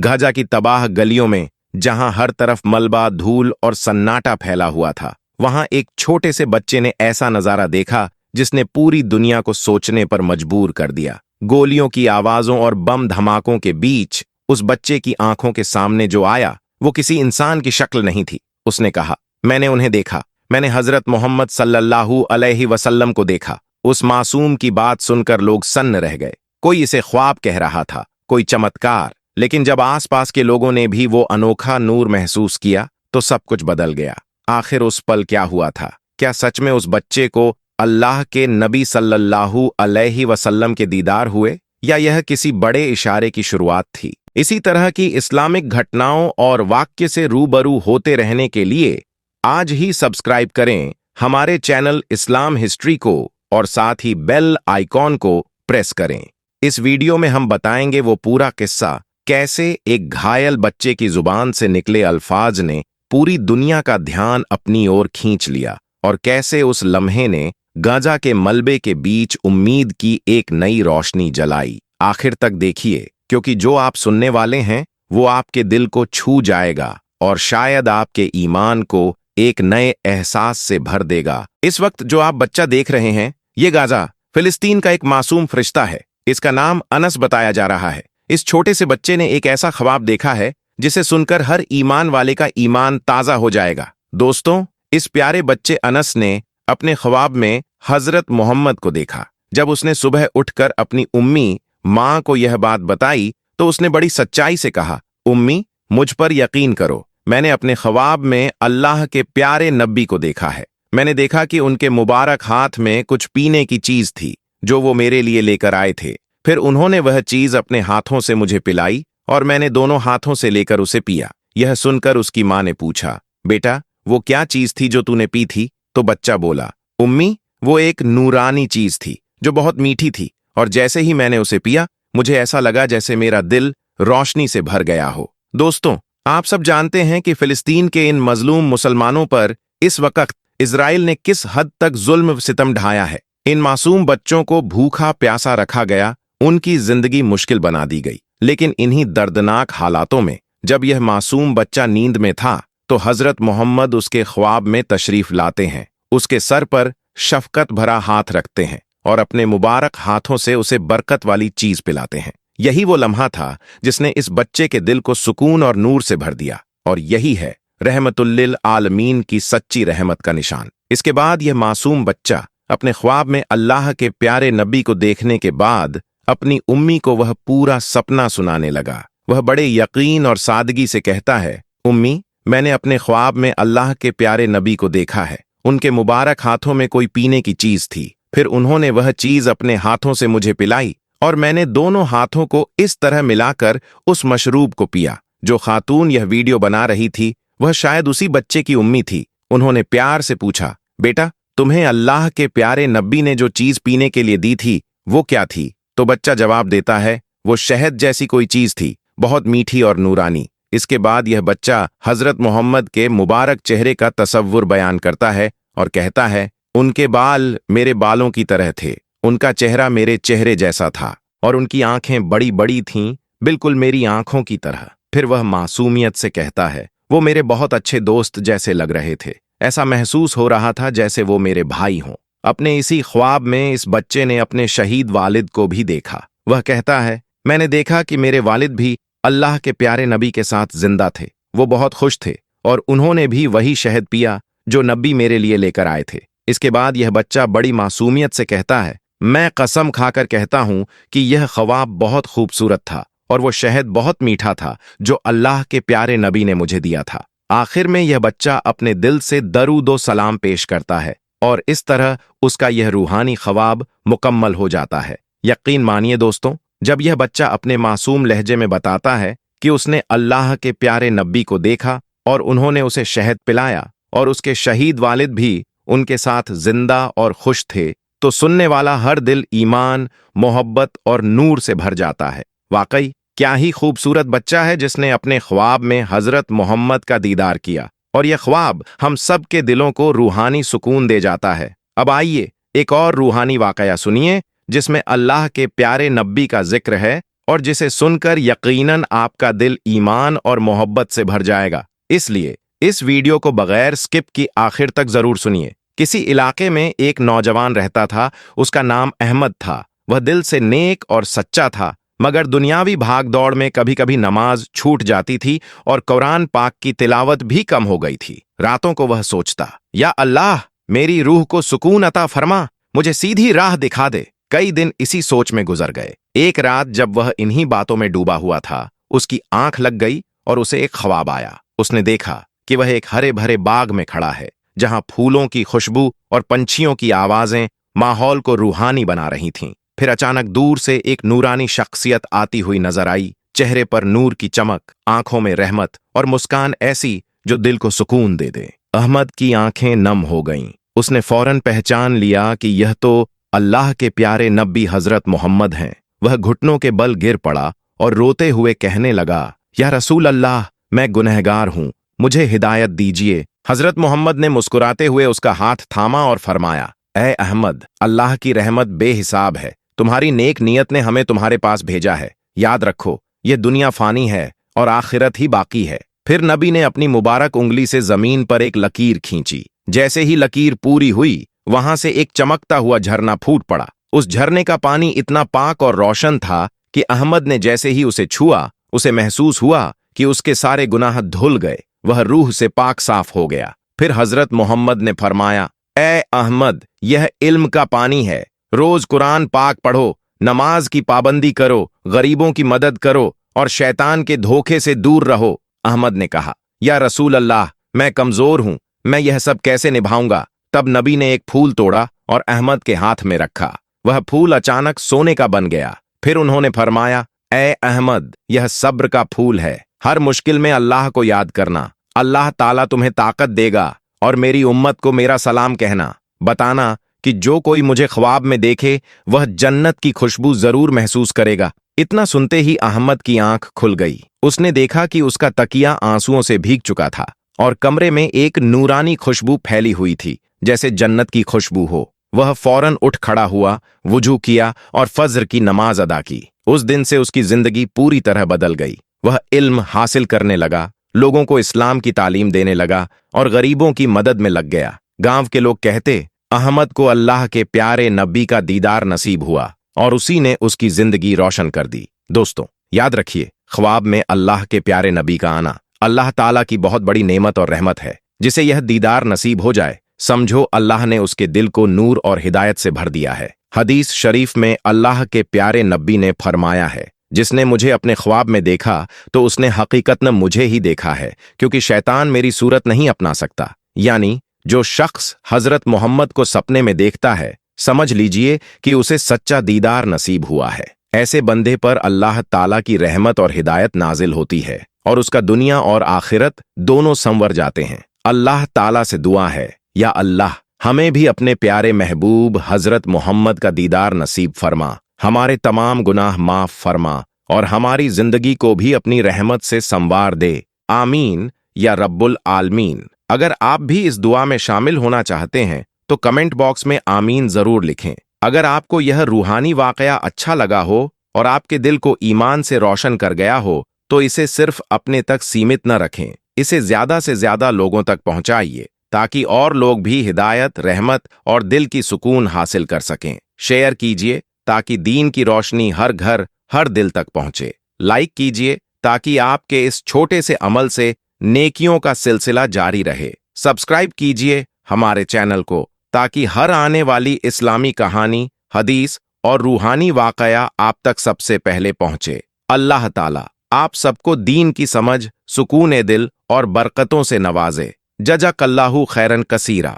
Gaza की तबाह गलियों में, जहां हर तरफ मलबा, धूल और सन्नाटा फैला हुआ था, वहां एक छोटे से बच्चे ने ऐसा नजारा देखा जिसने पूरी दुनिया को सोचने पर मजबूर कर दिया। गोलियों की आवाजों और बम धमाकों के बीच उस बच्चे की आंखों के सामने जो आया वो किसी इंसान की शक्ल नहीं थी। उसने कहा, मैंने उन्हें देखा, मैंने हजरत मोहम्मद सल्लल्लाहु अलैहि वसल्लम को देखा। उस मासूम की बात सुनकर लोग सन्न रह गए। कोई इसे ख्वाब कह रहा था, कोई चमत्कार, लेकिन जब आसपास के लोगों ने भी वो अनोखा नूर महसूस किया तो सब कुछ बदल गया। आखिर उस पल क्या हुआ था? क्या सच में उस बच्चे को अल्लाह के नबी सल्लल्लाहु अलैहि वसल्लम के दीदार हुए, या यह किसी बड़े इशारे की शुरुआत थी? इसी तरह की इस्लामिक घटनाओं और वाक्य से रूबरू होते रहने के लिए आज ही सब्सक्राइब करें हमारे चैनल इस्लाम हिस्ट्री को और साथ ही बेल आइकॉन को प्रेस करें। इस वीडियो में हम बताएंगे वो पूरा किस्सा, कैसे एक घायल बच्चे की जुबान से निकले अल्फाज ने पूरी दुनिया का ध्यान अपनी ओर खींच लिया, और कैसे उस लम्हे ने गाजा के मलबे के बीच उम्मीद की एक नई रोशनी जलाई। आखिर तक देखिए, क्योंकि जो आप सुनने वाले हैं वो आपके दिल को छू जाएगा और शायद आपके ईमान को एक नए एहसास से भर देगा। इस वक्त जो आप बच्चा देख रहे हैं, ये गाजा फिलिस्तीन का एक मासूम फरिश्ता है। इसका नाम अनस बताया जा रहा है। इस छोटे से बच्चे ने एक ऐसा ख्वाब देखा है जिसे सुनकर हर ईमान वाले का ईमान ताजा हो जाएगा। दोस्तों, इस प्यारे बच्चे अनस ने अपने ख्वाब में हजरत मोहम्मद को देखा। जब उसने सुबह उठकर अपनी उम्मी माँ को यह बात बताई तो उसने बड़ी सच्चाई से कहा, उम्मी, मुझ पर यकीन करो, मैंने अपने ख्वाब में अल्लाह के प्यारे नबी को देखा है। मैंने देखा कि उनके मुबारक हाथ में कुछ पीने की चीज थी जो वो मेरे लिए लेकर आए थे। फिर उन्होंने वह चीज अपने हाथों से मुझे पिलाई और मैंने दोनों हाथों से लेकर उसे पिया। यह सुनकर उसकी माँ ने पूछा, बेटा, वो क्या चीज थी जो तूने पी थी? तो बच्चा बोला, उम्मी, वो एक नूरानी चीज थी जो बहुत मीठी थी, और जैसे ही मैंने उसे पिया मुझे ऐसा लगा जैसे मेरा दिल रोशनी से भर गया हो। दोस्तों, आप सब जानते हैं कि फिलिस्तीन के इन मजलूम मुसलमानों पर इस वक्त इजराइल ने किस हद तक जुल्म सितम ढाया है। इन मासूम बच्चों को भूखा प्यासा रखा गया, उनकी जिंदगी मुश्किल बना दी गई। लेकिन इन्हीं दर्दनाक हालातों में जब यह मासूम बच्चा नींद में था तो हजरत मोहम्मद उसके ख्वाब में तशरीफ लाते हैं, उसके सर पर शफकत भरा हाथ रखते हैं और अपने मुबारक हाथों से उसे बरकत वाली चीज पिलाते हैं। यही वो लम्हा था जिसने इस बच्चे के दिल को सुकून और नूर से भर दिया, और यही है रहमतुल्लिल आलमीन की सच्ची रहमत का निशान। इसके बाद यह मासूम बच्चा अपने ख्वाब में अल्लाह के प्यारे नबी को देखने के बाद अपनी उम्मी को वह पूरा सपना सुनाने लगा। वह बड़े यकीन और सादगी से कहता है, उम्मी, मैंने अपने ख्वाब में अल्लाह के प्यारे नबी को देखा है। उनके मुबारक हाथों में कोई पीने की चीज थी। फिर उन्होंने वह चीज अपने हाथों से मुझे पिलाई और मैंने दोनों हाथों को इस तरह मिलाकर उस मशरूब को पिया। जो खातून यह वीडियो बना रही थी वह शायद उसी बच्चे की उम्मी थी। उन्होंने प्यार से पूछा, बेटा, तुम्हें अल्लाह के प्यारे नबी ने जो चीज पीने के लिए दी थी वो क्या थी? तो बच्चा जवाब देता है, वो शहद जैसी कोई चीज थी, बहुत मीठी और नूरानी। इसके बाद यह बच्चा हजरत मोहम्मद के मुबारक चेहरे का तसव्वुर बयान करता है और कहता है, उनके बाल मेरे बालों की तरह थे, उनका चेहरा मेरे चेहरे जैसा था और उनकी आंखें बड़ी बड़ी थीं, बिल्कुल मेरी आंखों की तरह। फिर वह मासूमियत से कहता है, वो मेरे बहुत अच्छे दोस्त जैसे लग रहे थे, ऐसा महसूस हो रहा था जैसे वो मेरे भाई हों। अपने इसी ख्वाब में इस बच्चे ने अपने शहीद वालिद को भी देखा। वह कहता है, मैंने देखा कि मेरे वालिद भी अल्लाह के प्यारे नबी के साथ जिंदा थे। वो बहुत खुश थे और उन्होंने भी वही शहद पिया जो नबी मेरे लिए लेकर आए थे। इसके बाद यह बच्चा बड़ी मासूमियत से कहता है, मैं कसम खाकर कहता हूं कि यह ख्वाब बहुत खूबसूरत था और वो शहद बहुत मीठा था जो अल्लाह के प्यारे नबी ने मुझे दिया था। आखिर में यह बच्चा अपने दिल से दरूदो सलाम पेश करता है और इस तरह उसका यह रूहानी ख्वाब मुकम्मल हो जाता है। यकीन मानिए दोस्तों, जब यह बच्चा अपने मासूम लहजे में बताता है कि उसने अल्लाह के प्यारे नबी को देखा और उन्होंने उसे शहद पिलाया और उसके शहीद वालिद भी उनके साथ जिंदा और खुश थे, तो सुनने वाला हर दिल ईमान, मोहब्बत और नूर से भर जाता है। वाकई क्या ही खूबसूरत बच्चा है जिसने अपने ख्वाब में हजरत मोहम्मद का दीदार किया, और यह ख्वाब हम सब के दिलों को रूहानी सुकून दे जाता है। अब आइए एक और रूहानी वाकया सुनिए जिसमें अल्लाह के प्यारे नबी का जिक्र है और जिसे सुनकर यकीनन आपका दिल ईमान और मोहब्बत से भर जाएगा। इसलिए इस वीडियो को बगैर स्किप की आखिर तक जरूर सुनिए। किसी इलाके में एक नौजवान रहता था। उसका नाम अहमद था। वह दिल से नेक और सच्चा था, मगर दुनियावी भागदौड़ में कभी कभी नमाज छूट जाती थी और कुरान पाक की तिलावत भी कम हो गई थी। रातों को वह सोचता, या अल्लाह, मेरी रूह को सुकून अता फरमा, मुझे सीधी राह दिखा दे। कई दिन इसी सोच में गुजर गए। एक रात जब वह इन्हीं बातों में डूबा हुआ था, उसकी आंख लग गई और उसे एक ख्वाब आया। उसने देखा कि वह एक हरे भरे बाग में खड़ा है, जहां फूलों की खुशबू और पंछियों की आवाजें माहौल को रूहानी बना रही थीं। फिर अचानक दूर से एक नूरानी शख्सियत आती हुई नजर आई। चेहरे पर नूर की चमक, आंखों में रहमत और मुस्कान ऐसी जो दिल को सुकून दे दे। अहमद की आंखें नम हो गईं। उसने फौरन पहचान लिया कि यह तो अल्लाह के प्यारे नबी हजरत मोहम्मद हैं। वह घुटनों के बल गिर पड़ा और रोते हुए कहने लगा, या रसूल अल्लाह, मैं गुनहगार हूं, मुझे हिदायत दीजिए। हजरत मोहम्मद ने मुस्कुराते हुए उसका हाथ थामा और फरमाया, ऐ अहमद, अल्लाह की रहमत बेहिसाब है। तुम्हारी नेक नियत ने हमें तुम्हारे पास भेजा है। याद रखो, यह दुनिया फानी है और आखिरत ही बाकी है। फिर नबी ने अपनी मुबारक उंगली से जमीन पर एक लकीर खींची। जैसे ही लकीर पूरी हुई, वहां से एक चमकता हुआ झरना फूट पड़ा। उस झरने का पानी इतना पाक और रोशन था कि अहमद ने जैसे ही उसे छुआ, उसे महसूस हुआ कि उसके सारे गुनाह धुल गए। वह रूह से पाक साफ हो गया। फिर हजरत मोहम्मद ने फरमाया, ए अहमद, यह इल्म का पानी है। रोज कुरान पाक पढ़ो, नमाज की पाबंदी करो, गरीबों की मदद करो और शैतान के धोखे से दूर रहो। अहमद ने कहा, या रसूल अल्लाह, मैं कमजोर हूं, मैं यह सब कैसे निभाऊंगा। तब नबी ने एक फूल तोड़ा और अहमद के हाथ में रखा। वह फूल अचानक सोने का बन गया। फिर उन्होंने फरमाया, ए अहमद, यह सब्र का फूल है। हर मुश्किल में अल्लाह को याद करना, अल्लाह ताला तुम्हें ताकत देगा। और मेरी उम्मत को मेरा सलाम कहना, बताना कि जो कोई मुझे ख्वाब में देखे वह जन्नत की खुशबू जरूर महसूस करेगा। इतना सुनते ही अहमद की आंख खुल गई। उसने देखा कि उसका तकिया आंसुओं से भीग चुका था और कमरे में एक नूरानी खुशबू फैली हुई थी, जैसे जन्नत की खुशबू हो। वह फौरन उठ खड़ा हुआ, वुजू किया और फज्र की नमाज अदा की। उस दिन से उसकी जिंदगी पूरी तरह बदल गई। वह इल्म हासिल करने लगा, लोगों को इस्लाम की तालीम देने लगा और गरीबों की मदद में लग गया। गांव के लोग कहते, अहमद को अल्लाह के प्यारे नबी का दीदार नसीब हुआ और उसी ने उसकी जिंदगी रोशन कर दी। दोस्तों, याद रखिए, ख्वाब में अल्लाह के प्यारे नबी का आना अल्लाह ताला की बहुत बड़ी नेमत और रहमत है। जिसे यह दीदार नसीब हो जाए, समझो अल्लाह ने उसके दिल को नूर और हिदायत से भर दिया है। हदीस शरीफ में अल्लाह के प्यारे नबी ने फरमाया है, जिसने मुझे अपने ख्वाब में देखा तो उसने हकीकत में मुझे ही देखा है, क्योंकि शैतान मेरी सूरत नहीं अपना सकता। यानी जो शख्स हजरत मोहम्मद को सपने में देखता है, समझ लीजिए कि उसे सच्चा दीदार नसीब हुआ है। ऐसे बंदे पर अल्लाह ताला की रहमत और हिदायत नाजिल होती है और उसका दुनिया और आखिरत दोनों संवर जाते हैं। अल्लाह ताला से दुआ है, या अल्लाह, हमें भी अपने प्यारे महबूब हजरत मोहम्मद का दीदार नसीब फरमा, हमारे तमाम गुनाह माफ फरमा और हमारी जिंदगी को भी अपनी रहमत से संवार दे। आमीन या रब्बुल आलमीन। अगर आप भी इस दुआ में शामिल होना चाहते हैं तो कमेंट बॉक्स में आमीन जरूर लिखें। अगर आपको यह रूहानी वाकया अच्छा लगा हो और आपके दिल को ईमान से रोशन कर गया हो, तो इसे सिर्फ अपने तक सीमित न रखें। इसे ज्यादा से ज्यादा लोगों तक पहुंचाइए, ताकि और लोग भी हिदायत, रहमत और दिल की सुकून हासिल कर सकें। शेयर कीजिए ताकि दीन की रोशनी हर घर, हर दिल तक पहुंचे। लाइक कीजिए ताकि आपके इस छोटे से अमल से नेकियों का सिलसिला जारी रहे। सब्सक्राइब कीजिए हमारे चैनल को, ताकि हर आने वाली इस्लामी कहानी, हदीस और रूहानी वाकया आप तक सबसे पहले पहुंचे। अल्लाह ताला आप सबको दीन की समझ, सुकून दिल और बरकतों से नवाजे। जज़ाकल्लाहु खैरन कसीरा।